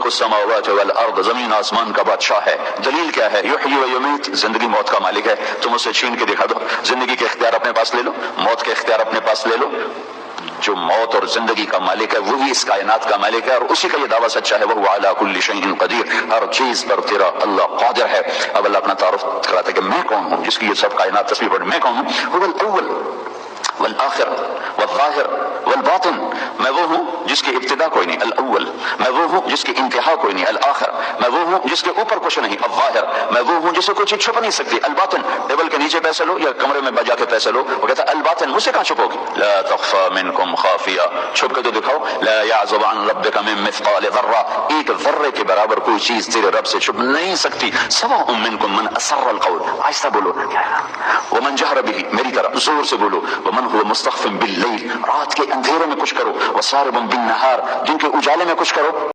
मुल्कुस समावाति वल अर्द, जमीन आसमान का बादशाह है। दलील क्या है? युहयी व युमीत, जिंदगी मौत का मालिक है। तुम उसे छीन के दिखा दो, जिंदगी के इख्तियार अपने पास ले लो, मौत के इख्तियार अपने पास ले लो। जो मौत और जिंदगी का मालिक है वही इस कायनात का मालिक है, और उसी का ये दावा सच्चा है, वह अला कुल्ली शैइन कदीर, हर चीज पर तेरा अल्लाह कादिर है। अब अल्लाह अपना तारुफ कराता है कि मैं कौन हूं, जिसकी ये सब कायनात तस्वीर पढ़, मैं कौन हूं? हुवल अव्वल वल आखिर वल ज़ाहिर वल बातिन, मैं वो हूं जिसकी इब्तिदा कोई नहीं, अल अव्वल, मैं वो हूं जिसकी इंतहा कोई नहीं, अल आखिर, मैं वो हूं जिसके ऊपर कुछ नहीं, अल ज़ाहिर, मैं वो हूं जिसे कोई चीज छुप नहीं सकती, अल बातिन, टेबल के नीचे पैसे लो या कमरे में बजा के पैसे लो, वो कहता है अल बातिन, मुझसे कहां छुपोगी? ला तख्फा मिनकुम खाफिया, छुप के तो दिखाओ। ला यअज़ुब अन रब्बिका मिन मिस्क़ाल ज़र्रा, एक ज़र्रे के बराबर कोई चीज तेरे रब से छुप नहीं सकती। सवाउन मिनकुम मन असर्रल क़ौल, आहिस्ता बोलो, व मन जहर बिही, मेरी तरह जोर से बोलो, व मन हुवा मुस्तख़फ़िन बिल्लैल, रात के अंधेरे में कुछ करो, व सारिबुन बिन्नहार, दिन के उजाले में कुछ करो।